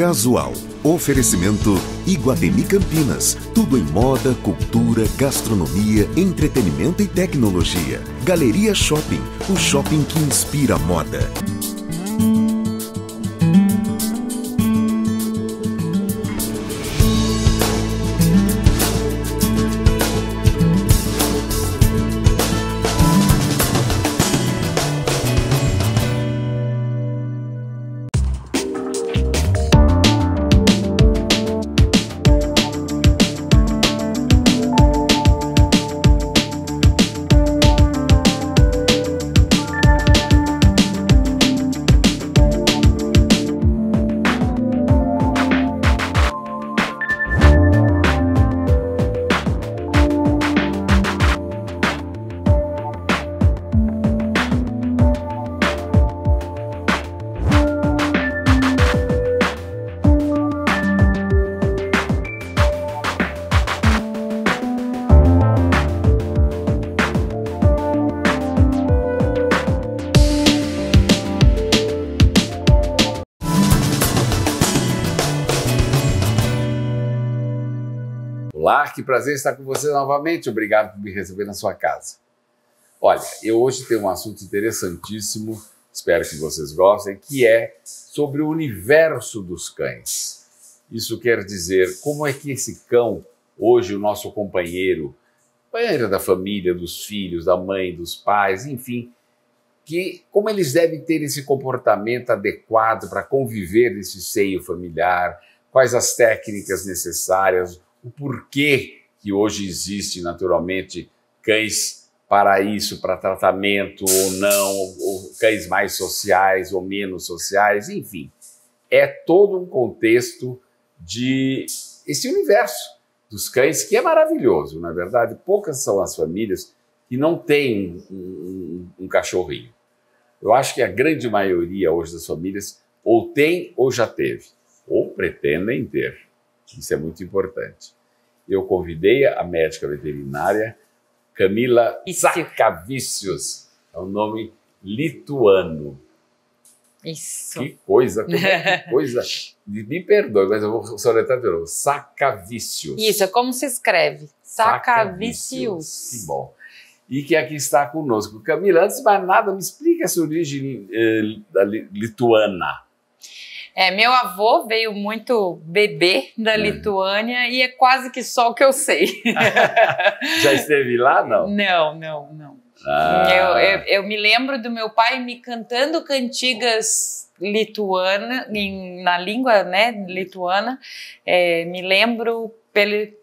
Casual. Oferecimento Iguatemi Campinas. Tudo em moda, cultura, gastronomia, entretenimento e tecnologia. Galeria Shopping. O shopping que inspira a moda. Olá, que prazer estar com você novamente. Obrigado por me receber na sua casa. Olha, eu hoje tenho um assunto interessantíssimo, espero que vocês gostem, que é sobre o universo dos cães. Isso quer dizer como é que esse cão, hoje o nosso companheiro da família, dos filhos, da mãe, dos pais, enfim, como eles devem ter esse comportamento adequado para conviver nesse seio familiar, quais as técnicas necessárias, o porquê que hoje existe naturalmente cães para isso, para tratamento ou não, ou cães mais sociais ou menos sociais, enfim. É todo um contexto de esse universo dos cães que é maravilhoso, na verdade. Poucas são as famílias que não têm um cachorrinho. Eu acho que a grande maioria hoje das famílias ou tem ou já teve, ou pretendem ter. Isso é muito importante. Eu convidei a médica veterinária Camila Sakavicius. É um nome lituano. Isso. Que coisa, que coisa. Me perdoe, mas eu vou soletrar de novo. Sakavicius. Isso, é como se escreve. Sakavicius. Que bom. E que aqui está conosco. Camila, antes de mais nada, me explica essa origem lituana. Meu avô veio muito bebê da Lituânia e é quase que só o que eu sei. Já esteve lá, não? Não. Eu me lembro do meu pai me cantando cantigas lituanas, na língua, né, lituana. Me lembro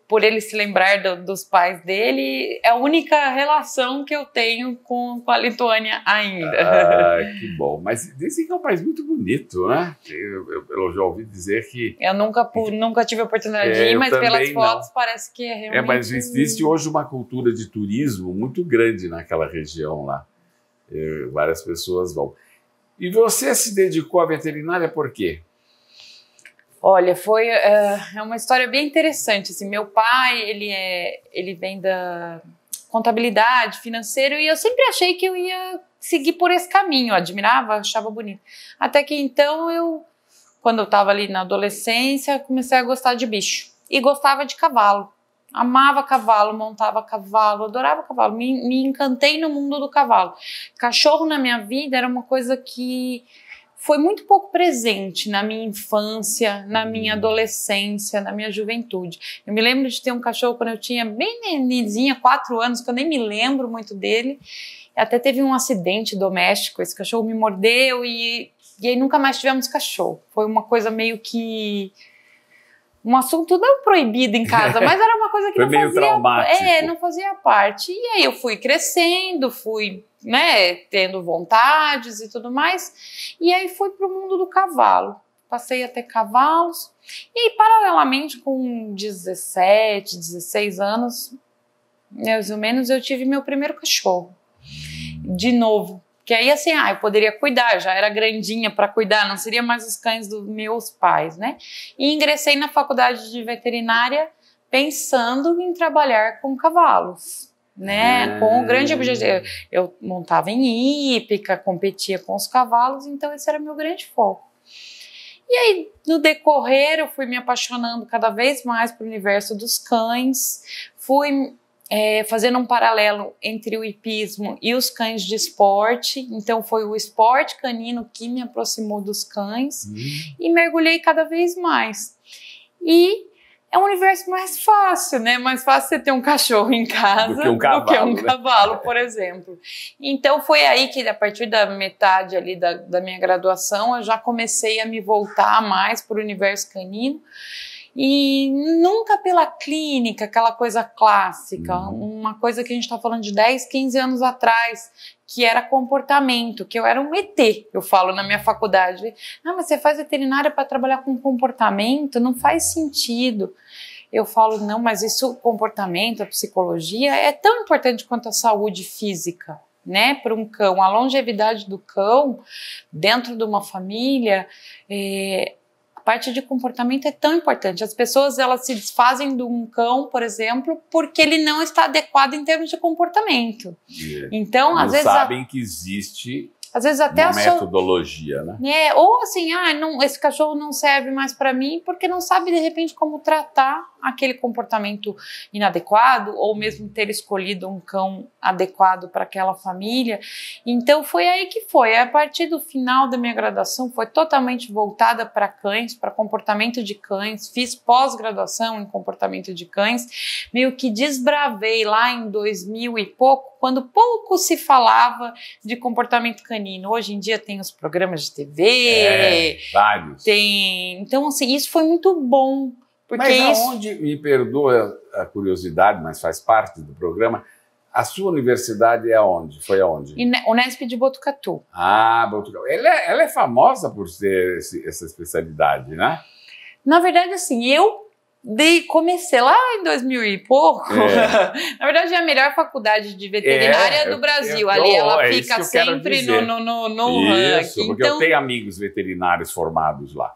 por ele se lembrar dos pais dele, é a única relação que eu tenho com a Lituânia ainda. Que bom. Mas dizem que é um país muito bonito, né? Eu já ouvi dizer que... Eu nunca tive a oportunidade de ir, mas pelas fotos parece que é realmente... Mas existe hoje uma cultura de turismo muito grande naquela região lá. Várias pessoas vão. E você se dedicou à veterinária por quê? Olha, foi uma história bem interessante. Assim, meu pai, ele vem da contabilidade, financeiro, e eu sempre achei que eu ia seguir por esse caminho. Eu admirava, achava bonito. Até que então, quando eu estava ali na adolescência, comecei a gostar de bicho. E gostava de cavalo. Amava cavalo, montava cavalo, adorava cavalo. Me encantei no mundo do cavalo. Cachorro na minha vida era uma coisa que... foi muito pouco presente na minha infância, na minha adolescência, na minha juventude. Eu me lembro de ter um cachorro quando eu tinha bem nenenzinha, 4 anos, que eu nem me lembro muito dele. Até teve um acidente doméstico, esse cachorro me mordeu e aí nunca mais tivemos cachorro. Foi uma coisa meio que... um assunto não proibido em casa, mas era uma coisa que não fazia... traumático. Não fazia parte. E aí eu fui crescendo, fui... tendo vontades e tudo mais, e aí fui para o mundo do cavalo, passei a ter cavalos, e aí paralelamente com 17, 16 anos, mais ou menos, eu tive meu primeiro cachorro, de novo, que aí assim, eu poderia cuidar, já era grandinha para cuidar, não seria mais os cães dos meus pais, né, e ingressei na faculdade de veterinária pensando em trabalhar com cavalos. Com o grande objetivo, eu montava em hípica, competia com os cavalos, então esse era meu grande foco. E aí, no decorrer, eu fui me apaixonando cada vez mais pelo universo dos cães, fui fazendo um paralelo entre o hipismo e os cães de esporte, então foi o esporte canino que me aproximou dos cães e mergulhei cada vez mais. E é um universo mais fácil, né? Mais fácil você ter um cachorro em casa do que um cavalo, por exemplo. Então foi aí que, a partir da metade ali da minha graduação, eu já comecei a me voltar mais para o universo canino. E nunca pela clínica, aquela coisa clássica, uma coisa que a gente está falando de 10, 15 anos atrás, que era comportamento, que eu era um ET, eu falo na minha faculdade. Ah, mas você faz veterinária para trabalhar com comportamento? Não faz sentido. Eu falo, não, mas isso, comportamento, a psicologia, é tão importante quanto a saúde física, né? Para um cão, a longevidade do cão dentro de uma família, a parte de comportamento é tão importante. As pessoas, elas se desfazem de um cão, por exemplo, porque ele não está adequado em termos de comportamento. Então, não às vezes sabem que existe às vezes até uma metodologia, né? Ou assim, esse cachorro não serve mais para mim porque não sabe de repente como tratar aquele comportamento inadequado, ou mesmo ter escolhido um cão adequado para aquela família. Então foi aí que foi. A partir do final da minha graduação foi totalmente voltada para cães, para comportamento de cães. Fiz pós-graduação em comportamento de cães, meio que desbravei lá em 2000 e pouco, quando pouco se falava de comportamento canino. Hoje em dia tem os programas de TV, vários. Então assim, isso foi muito bom. Porque mas aonde, me perdoa a curiosidade, mas faz parte do programa, a sua universidade é aonde? Foi aonde? Unesp de Botucatu. Ah, Botucatu. Ela é famosa por ter essa especialidade, né? Na verdade, assim, eu comecei lá em 2000 e pouco. Na verdade, é a melhor faculdade de veterinária do Brasil. Ali ela fica sempre no ranking. Porque eu tenho amigos veterinários formados lá.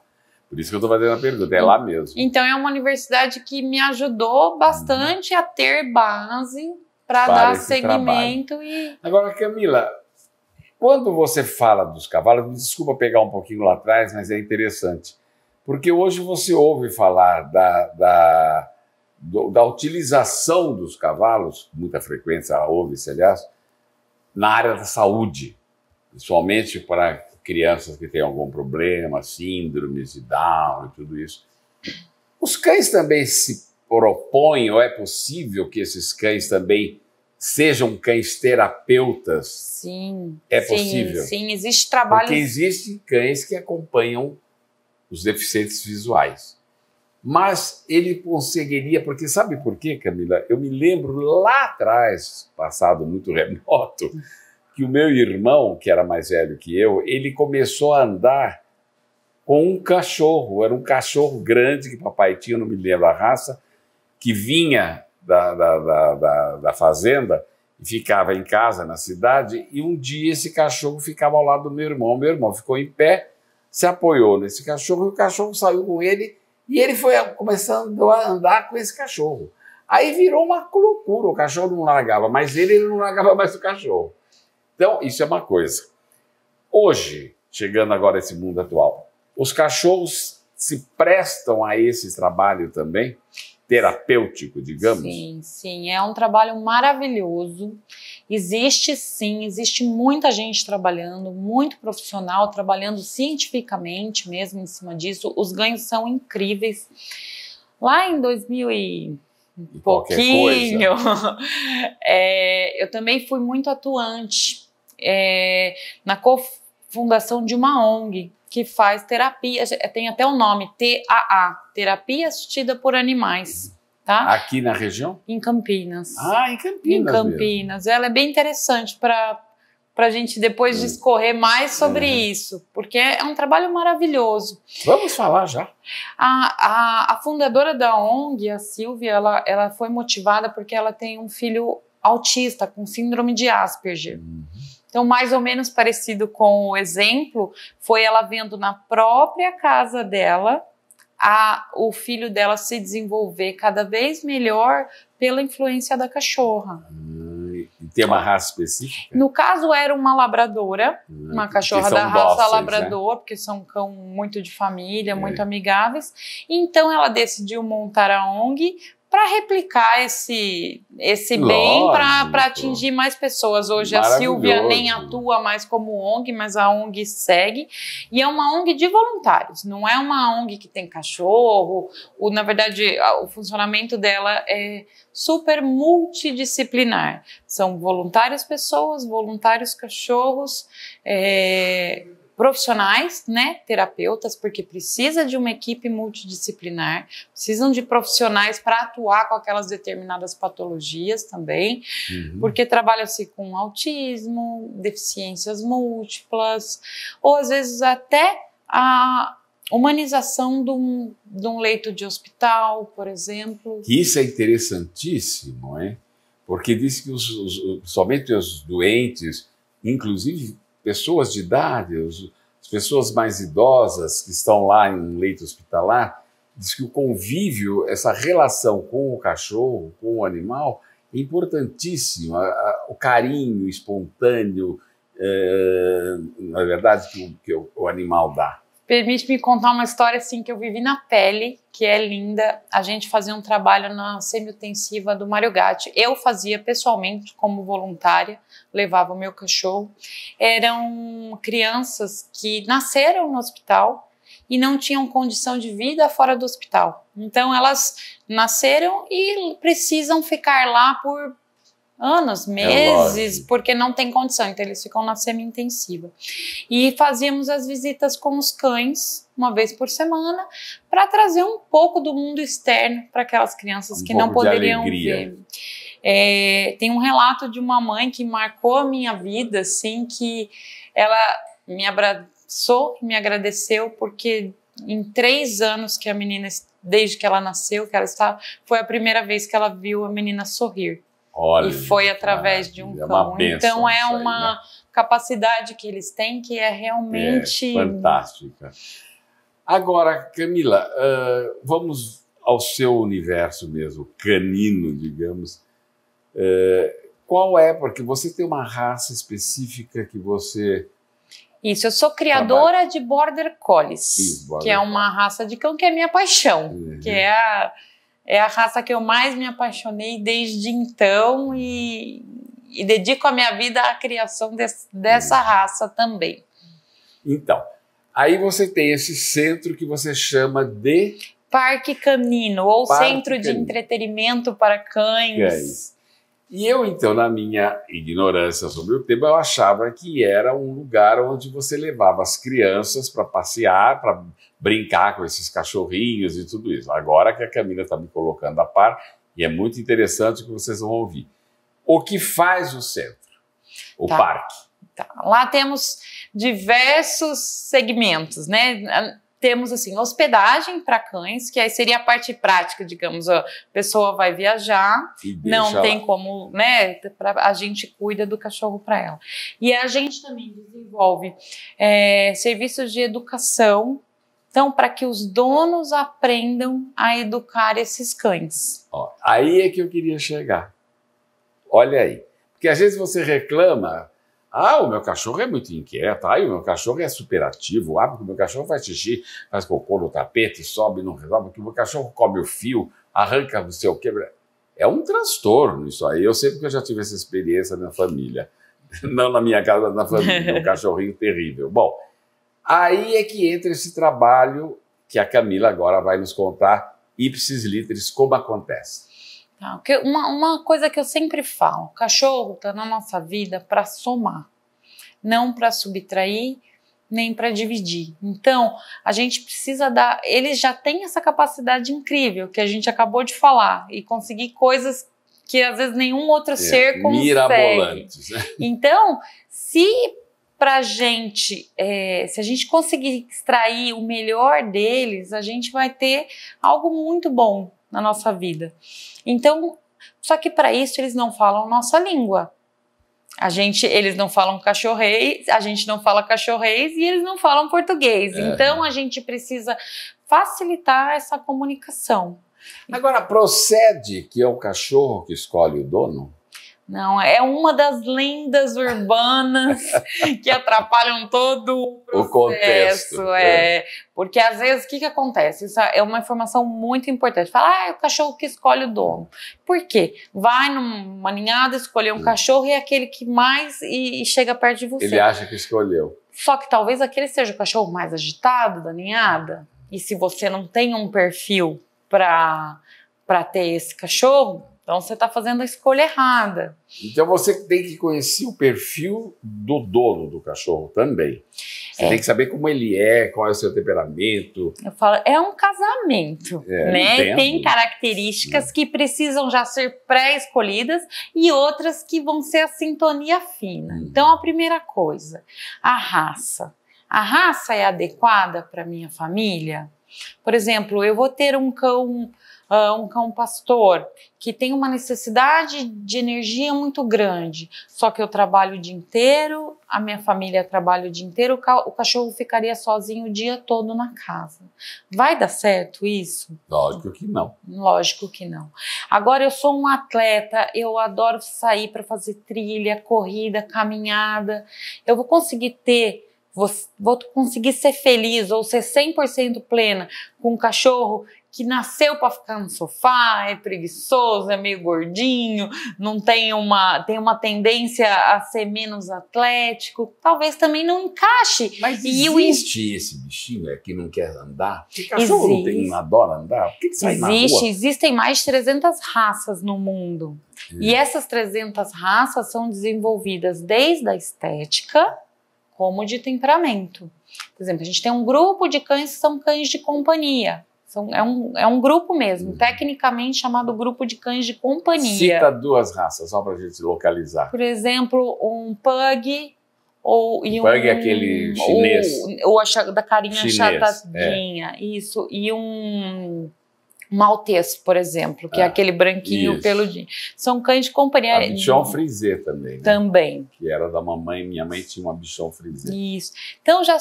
Por isso que eu estou fazendo a pergunta, é lá mesmo. Então é uma universidade que me ajudou bastante a ter base para dar seguimento. Agora, Camila, quando você fala dos cavalos, me desculpa pegar um pouquinho lá atrás, mas é interessante. Porque hoje você ouve falar da utilização dos cavalos, com muita frequência, ouve-se, aliás, na área da saúde, principalmente para crianças que têm algum problema, síndromes de Down e tudo isso. Os cães também se propõem, ou é possível que esses cães também sejam cães terapeutas? Sim. É possível? Sim, existe trabalho. Porque existem cães que acompanham os deficientes visuais. Mas ele conseguiria, porque sabe por quê, Camila? Eu me lembro lá atrás, passado muito remoto, que o meu irmão, que era mais velho que eu, ele começou a andar com um cachorro. Era um cachorro grande que papai tinha, não me lembro a raça, que vinha da fazenda e ficava em casa na cidade, e um dia esse cachorro ficava ao lado do meu irmão. Meu irmão ficou em pé, se apoiou nesse cachorro, e o cachorro saiu com ele, e ele foi começando a andar com esse cachorro. Aí virou uma loucura, o cachorro não largava mais ele não largava mais o cachorro. Então, isso é uma coisa. Hoje, chegando agora a esse mundo atual, os cachorros se prestam a esse trabalho também, terapêutico, digamos? Sim, é um trabalho maravilhoso. Existe muita gente trabalhando, muito profissional, trabalhando cientificamente mesmo em cima disso. Os ganhos são incríveis. Lá em 2000 e pouquinho, eu também fui muito atuante na cofundação de uma ONG que faz terapia, tem até o nome, TAA, Terapia Assistida por Animais. Tá? Aqui na região? Em Campinas. Ah, em Campinas. Em Campinas. Ela é bem interessante para a gente depois discorrer mais sobre isso, porque é um trabalho maravilhoso. Vamos falar já. A fundadora da ONG, a Silvia, ela foi motivada porque ela tem um filho autista com síndrome de Asperger. Então, mais ou menos parecido com o exemplo, foi ela vendo na própria casa dela o filho dela se desenvolver cada vez melhor pela influência da cachorra. Tem uma raça específica? No caso, era uma labradora, uma cachorra da raça dóceis, labrador, porque são cão muito de família, muito amigáveis. Então, ela decidiu montar a ONG para replicar esse bem, para atingir mais pessoas. Hoje a Silvia nem atua mais como ONG, mas a ONG segue. E é uma ONG de voluntários, não é uma ONG que tem cachorro. Na verdade, o funcionamento dela é super multidisciplinar. São voluntárias pessoas, voluntários cachorros, profissionais, né, terapeutas, porque precisa de uma equipe multidisciplinar, precisam de profissionais para atuar com aquelas determinadas patologias também, porque trabalha-se com autismo, deficiências múltiplas, ou às vezes até a humanização de um leito de hospital, por exemplo. Isso é interessantíssimo, hein? Porque diz que somente os doentes, inclusive pessoas de idade, as pessoas mais idosas que estão lá em um leito hospitalar, diz que o convívio, essa relação com o cachorro, com o animal, é importantíssimo. O carinho espontâneo, na verdade, que o animal dá. Permite-me contar uma história assim que eu vivi na pele, que é linda. A gente fazia um trabalho na semi-intensiva do Mário Gatti. Eu fazia pessoalmente como voluntária, levava o meu cachorro. Eram crianças que nasceram no hospital e não tinham condição de vida fora do hospital. Então elas nasceram e precisam ficar lá por anos, meses, porque não tem condição, então eles ficam na semi-intensiva. E fazíamos as visitas com os cães, uma vez por semana, para trazer um pouco do mundo externo para aquelas crianças que não poderiam ver. Tem um relato de uma mãe que marcou a minha vida, assim, que ela me abraçou, me agradeceu, porque em 3 anos que a menina, desde que ela nasceu, que ela estava, foi a primeira vez que ela viu a menina sorrir. Olha, e foi através de um cão. Então é uma capacidade que eles têm que é realmente fantástica. Agora, Camila, vamos ao seu universo mesmo, canino, digamos. Qual é? Porque você tem uma raça específica que você... Isso, eu sou criadora de Border Collies, que é uma raça de cão que é minha paixão, que é a raça que eu mais me apaixonei desde então e dedico a minha vida à criação dessa raça também. Então, aí você tem esse centro que você chama de... Parque Canino, ou Centro de Entretenimento para Cães. E eu, então, na minha ignorância sobre o tema, eu achava que era um lugar onde você levava as crianças para passear, para brincar com esses cachorrinhos e tudo isso. Agora que a Camila está me colocando a par, e é muito interessante o que vocês vão ouvir. O que faz o centro? O parque? Lá temos diversos segmentos, né? Temos, assim, hospedagem para cães, que aí seria a parte prática, digamos, a pessoa vai viajar, não tem como, né, a gente cuida do cachorro para ela. E a gente também desenvolve serviços de educação, então, para que os donos aprendam a educar esses cães. Aí é que eu queria chegar. Olha aí. Porque às vezes você reclama... o meu cachorro é muito inquieto, o meu cachorro é superativo, porque o meu cachorro faz xixi, faz cocô no tapete, sobe, não resolve, porque o meu cachorro come o fio, arranca não sei o quê. É um transtorno isso aí. Eu sei porque eu já tive essa experiência na família. Não na minha casa, mas na família. Um cachorrinho terrível. Bom, aí é que entra esse trabalho que a Camila agora vai nos contar, ipsis literis, como acontece. Uma coisa que eu sempre falo, o cachorro está na nossa vida para somar, não para subtrair, nem para dividir. Então, a gente precisa dar... Eles já têm essa capacidade incrível que a gente acabou de falar e conseguir coisas que às vezes nenhum outro ser consegue. Mirabolantes, né? Então, se a gente conseguir extrair o melhor deles, a gente vai ter algo muito bom na nossa vida. Então, só que para isso eles não falam nossa língua. Eles não falam cachorrês, a gente não fala cachorrês e eles não falam português. Então, a gente precisa facilitar essa comunicação. Agora, procede que é o cachorro que escolhe o dono? Não, é uma das lendas urbanas que atrapalham todo o processo. Contexto. Porque às vezes o que acontece? Isso é uma informação muito importante. Fala, é o cachorro que escolhe o dono. Por quê? Vai numa ninhada escolher um cachorro e é aquele que mais e chega perto de você. Ele acha que escolheu. Só que talvez aquele seja o cachorro mais agitado da ninhada. E se você não tem um perfil para ter esse cachorro, então você está fazendo a escolha errada. Então você tem que conhecer o perfil do dono do cachorro também. Você tem que saber como ele é, qual é o seu temperamento. Eu falo, é um casamento, né? Entendo. Tem características que precisam já ser pré-escolhidas e outras que vão ser a sintonia fina. Então, a primeira coisa, a raça. A raça é adequada para minha família? Por exemplo, eu vou ter um cão pastor que tem uma necessidade de energia muito grande, só que eu trabalho o dia inteiro, a minha família trabalha o dia inteiro, o cachorro ficaria sozinho o dia todo na casa. Vai dar certo isso? Lógico que não. Lógico que não. Agora, eu sou um atleta, eu adoro sair para fazer trilha, corrida, caminhada. Eu vou conseguir vou conseguir ser feliz ou ser 100% plena com um cachorro que nasceu para ficar no sofá, é preguiçoso, é meio gordinho, não tem uma tendência a ser menos atlético, talvez também não encaixe. Mas existe esse bichinho que não quer andar? Porque cachorro não adora andar? Por que sai na rua? Existem mais de 300 raças no mundo. E essas 300 raças são desenvolvidas desde a estética como de temperamento. Por exemplo, a gente tem um grupo de cães que são cães de companhia. É um grupo mesmo, tecnicamente chamado grupo de cães de companhia. Cita 2 raças, só para a gente localizar. Por exemplo, um pug Pug é aquele chinês. Ou da carinha chinês, achatadinha, isso. E um maltês, por exemplo, que é aquele branquinho peludinho. São cães de companhia. A bichon frisé também. Né? Também. Que era da mamãe, minha mãe tinha uma bichon frisé. Isso. Então, já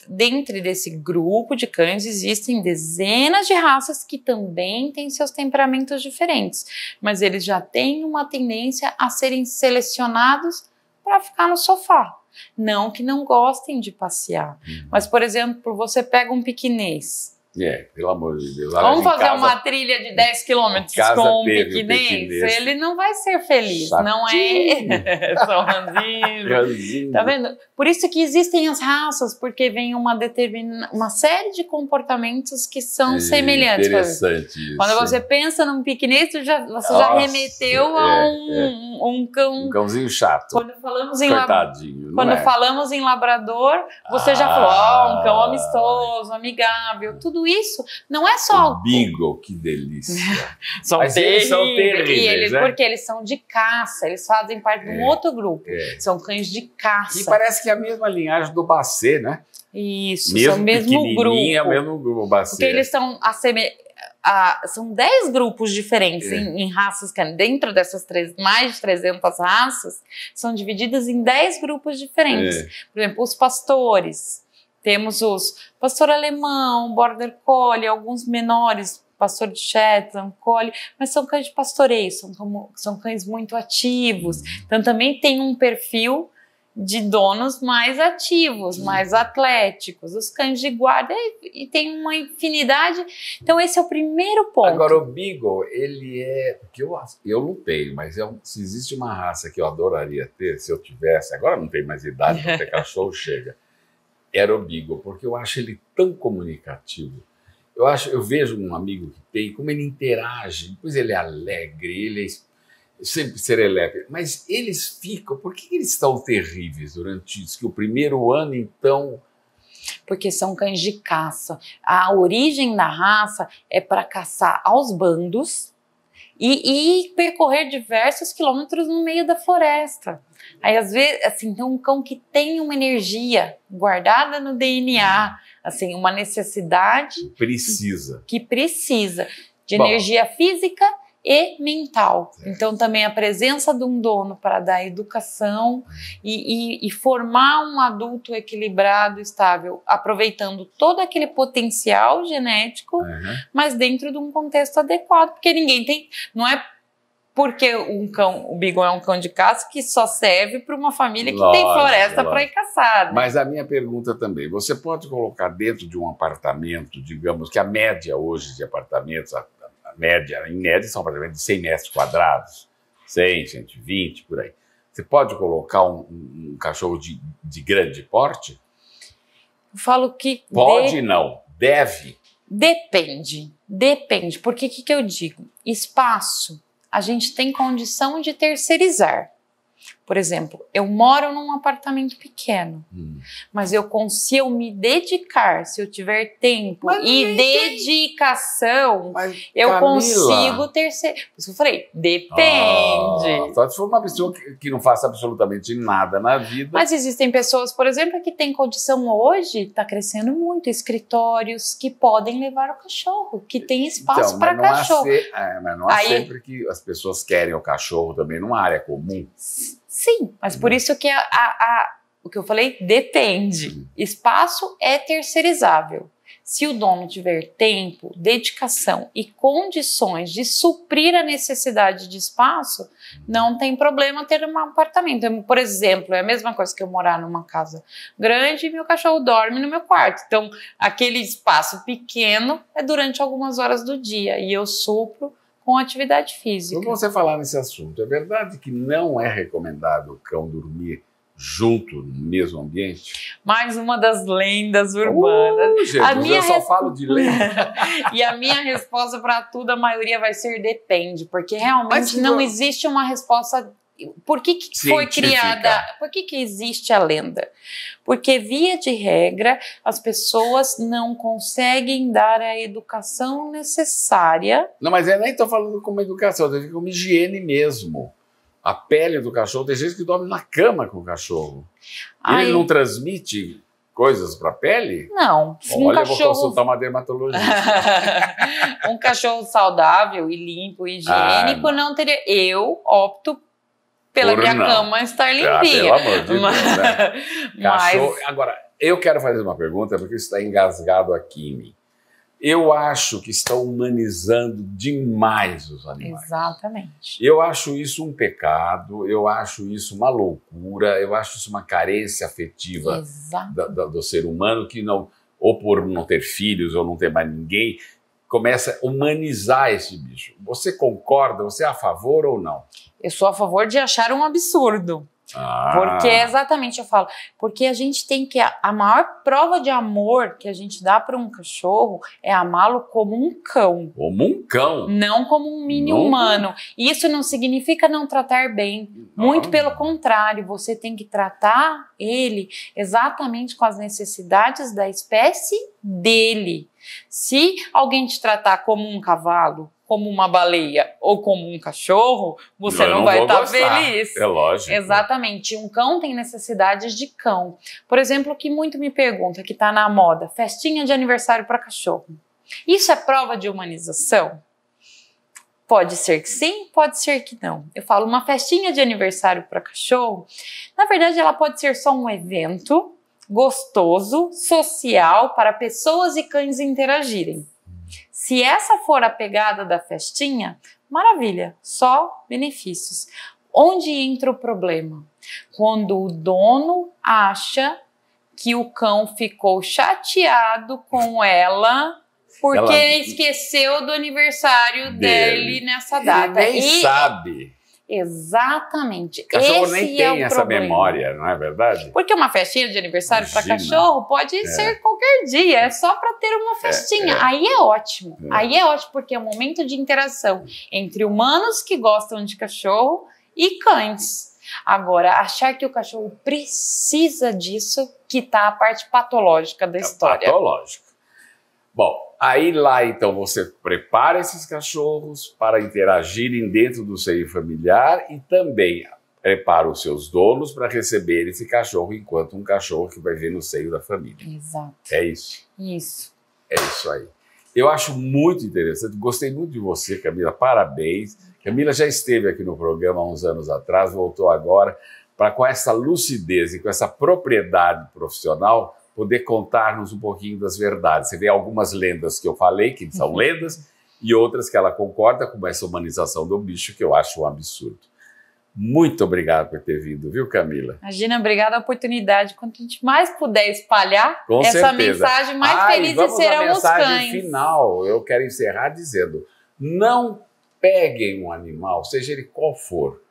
dentro desse grupo de cães existem dezenas de raças que também têm seus temperamentos diferentes, mas eles já têm uma tendência a serem selecionados para ficar no sofá. Não que não gostem de passear, mas, por exemplo, você pega um piquinês. Pelo amor de Deus. Vamos fazer uma trilha de 10 quilômetros com um piquinês? Ele não vai ser feliz, não é? São ranzinhos. Tá vendo? Por isso que existem as raças, porque vem uma série de comportamentos que são semelhantes. Interessante isso. Quando você pensa num piquinês, você já remeteu a um cão. Um cãozinho chato. Quando falamos falamos em labrador, você já falou, um cão amistoso, amigável, tudo isso não é só o Beagle, que delícia. Mas eles são terríveis, né? Porque eles são de caça, eles fazem parte de um outro grupo. São cães de caça. E parece que é a mesma linhagem do Basset, né? Isso, são o mesmo grupo. É o mesmo grupo, Basset. Porque eles são são 10 grupos diferentes em raças, dentro dessas mais de 300 raças, são divididas em 10 grupos diferentes. Por exemplo, os pastores. Temos os pastor alemão, border collie, alguns menores, pastor de Shetland, collie, mas são cães de pastoreio, são cães muito ativos. Então também tem um perfil de donos mais ativos, mais atléticos, os cães de guarda, e tem uma infinidade. Então esse é o primeiro ponto. Agora o Beagle, ele que eu não tenho, mas se existe uma raça que eu adoraria ter, se eu tivesse, agora não tenho mais idade para ter cachorro, chega. Era o Beagle, porque eu acho ele tão comunicativo. Eu vejo um amigo que tem, como ele interage, depois ele é alegre, ele sempre serelepe, mas eles ficam, por que eles estão terríveis durante isso? Que o primeiro ano, então... Porque são cães de caça. A origem da raça é para caçar aos bandos e percorrer diversos quilômetros no meio da floresta. Aí, às vezes, assim, tem um cão que tem uma energia guardada no DNA, assim, uma necessidade... Que precisa de energia física e mental. Então, também a presença de um dono para dar educação e formar um adulto equilibrado, estável, aproveitando todo aquele potencial genético, mas dentro de um contexto adequado, porque ninguém tem... Não é Porque o Beagle é um cão de caça que só serve para uma família que tem floresta para ir caçar. Né? Mas a minha pergunta também, você pode colocar dentro de um apartamento, digamos que a média hoje de apartamentos, em média são apartamentos de 100 metros quadrados, 100, 120, por aí. Você pode colocar um cachorro de grande porte? Eu falo que... Pode não, deve. Depende. Porque o que eu digo? Espaço, a gente tem condição de terceirizar. Por exemplo, eu moro num apartamento pequeno, mas se eu me dedicar, se eu tiver tempo dedicação, eu consigo terceirizar. Por isso que eu falei, depende. Só se for uma pessoa que não faça absolutamente nada na vida. Mas existem pessoas, por exemplo, que têm condição hoje, está crescendo muito, escritórios que podem levar o cachorro, que tem espaço para cachorro. Mas não há sempre que as pessoas querem o cachorro também numa área comum. Sim, mas por isso que o que eu falei, depende. Espaço é terceirizável. Se o dono tiver tempo, dedicação e condições de suprir a necessidade de espaço, não tem problema ter um apartamento. Por exemplo, é a mesma coisa que eu morar numa casa grande e meu cachorro dorme no meu quarto. Então, aquele espaço pequeno é durante algumas horas do dia e eu supro com atividade física. Quando você falar nesse assunto, é verdade que não é recomendado o cão dormir junto no mesmo ambiente? Mais uma das lendas urbanas. Jesus, eu só falo de lenda. E a minha resposta para tudo, a maioria vai ser depende, porque realmente não existe uma resposta. Por que foi criada? Por que existe a lenda? Porque, via de regra, as pessoas não conseguem dar a educação necessária. Não, mas eu nem estou falando como educação, eu digo como higiene mesmo. A pele do cachorro, tem gente que dorme na cama com o cachorro. Ele não transmite coisas para a pele? Não. Olha, eu vou consultar uma dermatologista. Um cachorro saudável e limpo, higiênico, não teria. Eu opto pela minha cama estar limpinha. Pelo amor de Deus, né? Cachorro... Agora, eu quero fazer uma pergunta, porque isso está engasgado aqui em mim. Eu acho que estão humanizando demais os animais. Exatamente. Eu acho isso um pecado, eu acho isso uma loucura, eu acho isso uma carência afetiva do ser humano, que não, ou por não ter filhos ou não ter mais ninguém, começa a humanizar esse bicho. Você concorda? Você é a favor ou não? Eu sou a favor de achar um absurdo. Porque exatamente eu falo, porque a gente tem que, a maior prova de amor que a gente dá para um cachorro é amá-lo como um cão. Como um cão. Não como um mini humano. E isso não significa não tratar bem. Muito pelo contrário, você tem que tratar ele exatamente com as necessidades da espécie dele. Se alguém te tratar como um cavalo, como uma baleia ou como um cachorro, você não vai estar feliz. É lógico. Exatamente. Um cão tem necessidades de cão. Por exemplo, o que muito me pergunta, que está na moda, festinha de aniversário para cachorro. Isso é prova de humanização? Pode ser que sim, pode ser que não. Eu falo, uma festinha de aniversário para cachorro, na verdade ela pode ser só um evento gostoso, social, para pessoas e cães interagirem. Se essa for a pegada da festinha, maravilha, só benefícios. Onde entra o problema? Quando o dono acha que o cão ficou chateado com ela porque esqueceu do aniversário dele nessa data. Ele nem sabe. Exatamente. O cachorro nem tem essa problema. Memória, não é verdade? Porque uma festinha de aniversário para cachorro pode ser qualquer dia, é só para ter uma festinha. Aí é ótimo. Aí é ótimo porque é um momento de interação entre humanos que gostam de cachorro e cães. Agora, achar que o cachorro precisa disso, que tá a parte patológica da história. Patológica. Bom, aí lá então você prepara esses cachorros para interagirem dentro do seio familiar e também prepara os seus donos para receber esse cachorro enquanto um cachorro que vai vir no seio da família. Exato. É isso? Isso. É isso aí. Eu acho muito interessante, gostei muito de você, Camila, parabéns. Camila já esteve aqui no programa há uns anos atrás, voltou agora para com essa lucidez e com essa propriedade profissional poder contar-nos um pouquinho das verdades. Você vê algumas lendas que eu falei, que são lendas, e outras que ela concorda, como essa humanização do bicho, que eu acho um absurdo. Muito obrigado por ter vindo, viu, Camila? Imagina, obrigada a oportunidade. Quanto a gente mais puder espalhar Com essa certeza. mensagem, mais felizes serão os mensagem cães. final. Eu quero encerrar dizendo, não peguem um animal, seja ele qual for.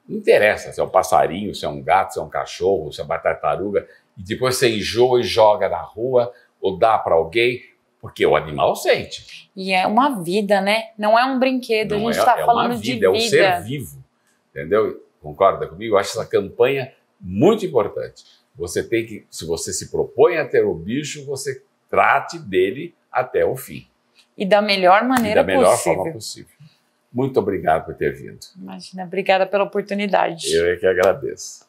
Não interessa se é um passarinho, se é um gato, se é um cachorro, se é uma tartaruga, e depois você enjoa e joga na rua ou dá para alguém, porque o animal sente. E é uma vida, né? Não é um brinquedo, Não a gente está falando uma vida, de vida. É um ser vivo, entendeu? Concorda comigo? Eu acho essa campanha muito importante. Você tem que, se você se propõe a ter o bicho, você trate dele até o fim. E da melhor maneira possível. Da melhor forma possível. Muito obrigado por ter vindo. Imagina, obrigada pela oportunidade. Eu é que agradeço.